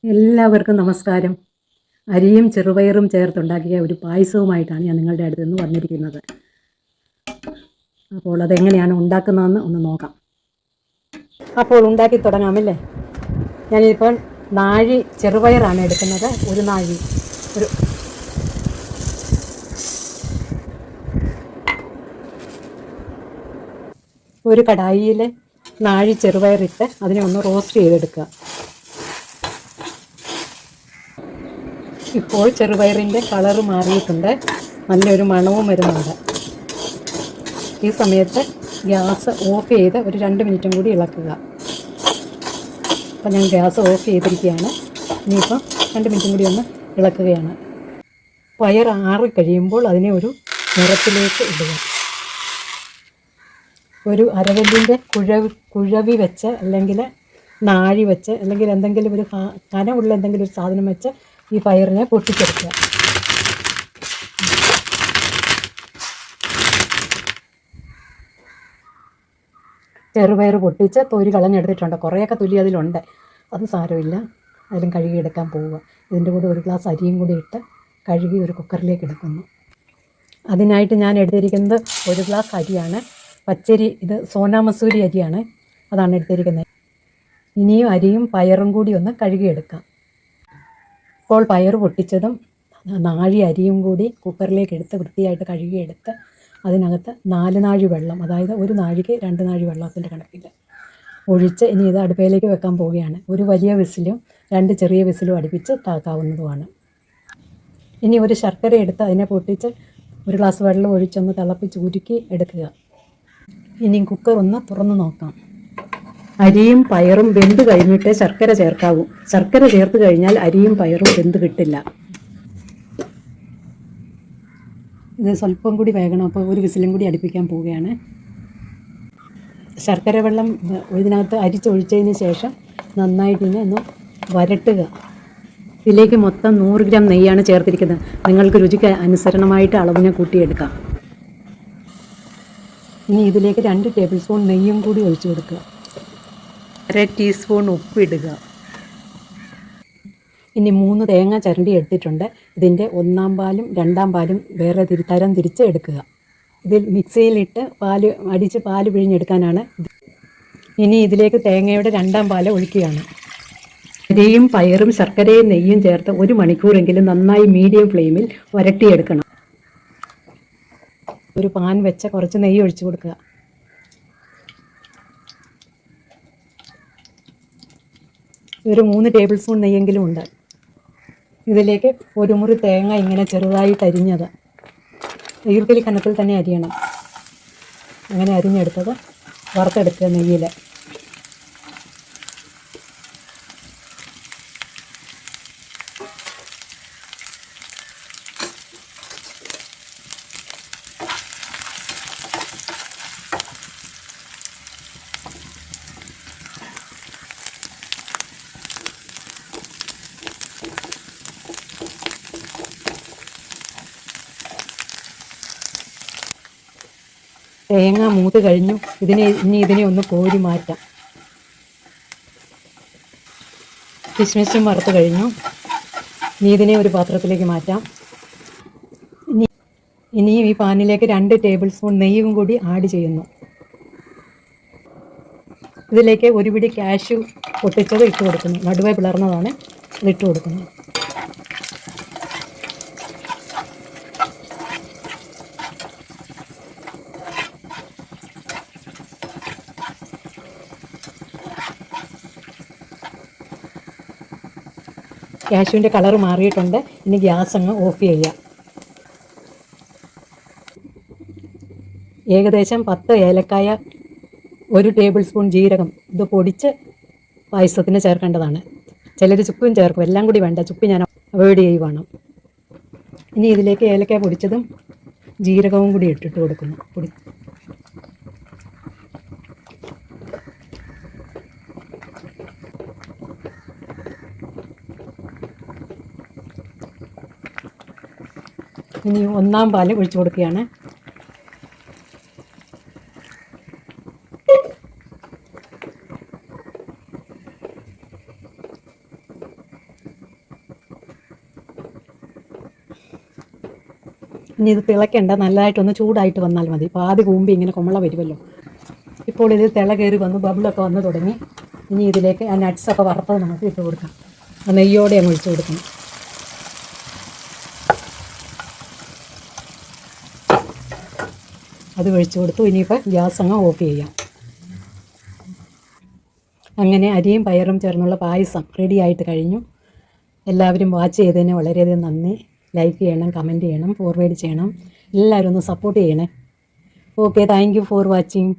എല്ലാവർക്കും നമസ്കാരം. അരിയും ചെറുപയറും ചേർത്തുണ്ടാക്കിയ ഒരു പായസവുമായിട്ടാണ് ഞാൻ നിങ്ങളുടെ അടുത്ത് നിന്ന് വന്നിരിക്കുന്നത്. അപ്പോൾ അതെങ്ങനെയാണ് ഉണ്ടാക്കുന്നതെന്ന് ഒന്ന് നോക്കാം. അപ്പോൾ ഉണ്ടാക്കി തുടങ്ങാമല്ലേ. ഞാനിപ്പോൾ നാഴി ചെറുപയറാണ് എടുക്കുന്നത്. ഒരു നാഴി ഒരു കടായിയിൽ നാഴി ചെറുപയറിട്ട് അതിനെ ഒന്ന് റോസ്റ്റ് ചെയ്തെടുക്കുക. ഇപ്പോൾ ചെറുപയറിൻ്റെ കളറ് മാറിയിട്ടുണ്ട്, നല്ലൊരു മണവും വരുന്നുണ്ട്. ഈ സമയത്ത് ഗ്യാസ് ഓഫ് ചെയ്ത് ഒരു 2 മിനിറ്റും കൂടി ഇളക്കുക. അപ്പോൾ ഞാൻ ഗ്യാസ് ഓഫ് ചെയ്തിരിക്കുകയാണ്. ഇനിയിപ്പം 2 മിനിറ്റും കൂടി ഒന്ന് ഇളക്കുകയാണ്. പയർ ആറിക്കഴിയുമ്പോൾ അതിനെ ഒരു നിറത്തിലേക്ക് ഇടുക. ഒരു അരവല്ലിൻ്റെ കുഴവി വെച്ച് അല്ലെങ്കിൽ നാഴി വെച്ച് അല്ലെങ്കിൽ എന്തെങ്കിലും ഒരു കനമുള്ള എന്തെങ്കിലും ഒരു സാധനം വെച്ച് ഈ പയറിനെ പൊട്ടിച്ചെടുക്കുക. ചെറുപയർ പൊട്ടിച്ച് തൊലി കളഞ്ഞെടുത്തിട്ടുണ്ട്. കുറേയൊക്കെ തൊലി അതിലുണ്ട്, അത് സാരമില്ല, അതിലും കഴുകിയെടുക്കാൻ പോവുക. ഇതിൻ്റെ കൂടെ ഒരു ഗ്ലാസ് അരിയും കൂടി ഇട്ട് കഴുകി ഒരു കുക്കറിലേക്ക് എടുക്കുന്നു. അതിനായിട്ട് ഞാൻ എടുത്തിരിക്കുന്നത് 1 ഗ്ലാസ് അരിയാണ്, പച്ചരി. ഇത് സോനാ മസൂരി അരിയാണ്, അതാണ് എടുത്തിരിക്കുന്നത്. ഇനിയും അരിയും പയറും കൂടി ഒന്ന് കഴുകിയെടുക്കാം. ഇപ്പോൾ പയർ പൊട്ടിച്ചതും നാഴി അരിയും കൂടി കുക്കറിലേക്ക് എടുത്ത് വൃത്തിയായിട്ട് കഴുകിയെടുത്ത് അതിനകത്ത് 4 നാഴി വെള്ളം, അതായത് ഒരു നാഴിക്ക് 2 നാഴി വെള്ളത്തിൻ്റെ കണക്കിൽ ഒഴിച്ച് ഇനി ഇത് അടുപ്പയിലേക്ക് വെക്കാൻ പോവുകയാണ്. ഒരു വലിയ വിസിലും 2 ചെറിയ വിസിലും അടുപ്പിച്ച് താക്കാവുന്നതുമാണ്. ഇനി ഒരു ശർക്കര എടുത്ത് അതിനെ പൊട്ടിച്ച് 1 ഗ്ലാസ് വെള്ളം ഒഴിച്ചൊന്ന് തിളപ്പിച്ച് ഉരുക്കി എടുക്കുക. ഇനി കുക്കർ ഒന്ന് തുറന്ന് നോക്കാം. അരിയും പയറും വെന്ത് കഴിഞ്ഞിട്ട് ശർക്കര ചേർക്കാവൂ. ശർക്കര ചേർത്ത് കഴിഞ്ഞാൽ അരിയും പയറും വെന്ത് കിട്ടില്ല. ഇത് സ്വല്പം കൂടി വേകണം, അപ്പോൾ ഒരു വിസിലും കൂടി അടുപ്പിക്കാൻ പോവുകയാണ്. ശർക്കര വെള്ളം ഇതിനകത്ത് അരിച്ചൊഴിച്ചതിന് ശേഷം നന്നായിട്ട് ഇതിനെ ഒന്ന് വരട്ടുക. ഇതിലേക്ക് മൊത്തം 100 ഗ്രാം നെയ്യാണ് ചേർത്തിരിക്കുന്നത്. നിങ്ങൾക്ക് രുചിക്ക് അനുസരണമായിട്ട് അളവിനെ കൂട്ടിയെടുക്കാം. ഇനി ഇതിലേക്ക് 2 ടേബിൾ സ്പൂൺ നെയ്യും കൂടി ഒഴിച്ചു കൊടുക്കുക. 1/2 ടീസ്പൂൺ ഉപ്പിടുക. ഇനി 3 തേങ്ങ ചരണ്ടി എടുത്തിട്ടുണ്ട്. ഇതിൻ്റെ 1-ാം പാലും 2-ാം പാലും വേറെ തരം തിരിച്ച് എടുക്കുക. ഇതിൽ മിക്സിയിലിട്ട് അടിച്ച് പാല് പിഴിഞ്ഞെടുക്കാനാണ്. ഇനി ഇതിലേക്ക് തേങ്ങയുടെ 2-ാം പാല് ഒഴിക്കുകയാണ്. അരിയും പയറും ശർക്കരയും നെയ്യും ചേർത്ത് 1 മണിക്കൂറെങ്കിലും നന്നായി മീഡിയം ഫ്ലെയിമിൽ വരട്ടിയെടുക്കണം. ഒരു പാൻ വെച്ച് കുറച്ച് നെയ്യ് ഒഴിച്ചു കൊടുക്കുക. ഒരു 3 ടേബിൾ സ്പൂൺ നെയ്യെങ്കിലും ഉണ്ട്. ഇതിലേക്ക് 1 മുറി തേങ്ങ ഇങ്ങനെ ചെറുതായിട്ട് അരിഞ്ഞത്, ഈർക്കിലി കനത്തിൽ തന്നെ അരിയണം. അങ്ങനെ അരിഞ്ഞെടുത്തത് വറുത്തെടുക്കുക നെയ്യിൽ. തേങ്ങ മൂത്ത് കഴിഞ്ഞു. ഇതിനെ ഒന്ന് കോരി മാറ്റാം. കിസ്മിസും വറുത്ത് കഴിഞ്ഞു. ഇനി ഇതിനെ ഒരു പാത്രത്തിലേക്ക് മാറ്റാം. ഇനിയും ഈ പാനിലേക്ക് 2 ടേബിൾ സ്പൂൺ നെയ്യും കൂടി ആഡ് ചെയ്യുന്നു. ഇതിലേക്ക് 1 പിടി കാഷ്യൂ പൊട്ടിച്ചത് ഇട്ട് കൊടുക്കുന്നു. നടുവേ പിളർന്നതാണ്, അതിട്ട് കൊടുക്കുന്നു. കാഷ്യൂവിൻ്റെ കളർ മാറിയിട്ടുണ്ട്. ഇനി ഗ്യാസ് അങ്ങ് ഓഫ് ചെയ്യുക. ഏകദേശം 10 ഏലക്കായ, 1 ടേബിൾ സ്പൂൺ ജീരകം ഇത് പൊടിച്ച് പായസത്തിന് ചേർക്കേണ്ടതാണ്. ചിലർ ചുക്കും ചേർക്കും, എല്ലാം കൂടി വേണ്ട. ചുക്ക് ഞാൻ അവോയ്ഡ് ചെയ്യുവാണ്. ഇനി ഇതിലേക്ക് ഏലക്കായ പൊടിച്ചതും ജീരകവും കൂടി ഇട്ടിട്ട് കൊടുക്കുന്നു. ഇനി 1-ാം പാല് ഒഴിച്ചു കൊടുക്കുകയാണ്. ഇനി ഇത് തിളയ്ക്കേണ്ട, നല്ലതായിട്ടൊന്ന് ചൂടായിട്ട് വന്നാൽ മതി. പാതി കൂമ്പി ഇങ്ങനെ കുമ്പള വരുമല്ലോ. ഇപ്പോൾ ഇത് തിള കയറി വന്നു, ബബിളൊക്കെ വന്ന് തുടങ്ങി. ഇനി ഇതിലേക്ക് ആ നട്ട്സൊക്കെ വറുത്തത് നമുക്ക് ഇട്ട് കൊടുക്കാം. നെയ്യോടെ അങ്ങ് ഒഴിച്ച് കൊടുക്കണം. അത് ഒഴിച്ച് കൊടുത്തു. ഇനിയിപ്പോൾ ഗ്യാസ് അങ്ങ് ഓഫ് ചെയ്യാം. അങ്ങനെ അരിയും പയറും ചേർന്നുള്ള പായസം റെഡി ആയിട്ട് കഴിഞ്ഞു. എല്ലാവരും വാച്ച് ചെയ്തതിന് വളരെയധികം നന്ദി. ലൈക്ക് ചെയ്യണം, കമൻറ്റ് ചെയ്യണം, ഫോർവേഡ് ചെയ്യണം. എല്ലാവരും ഒന്ന് സപ്പോർട്ട് ചെയ്യണേ. Okay, thank you for watching.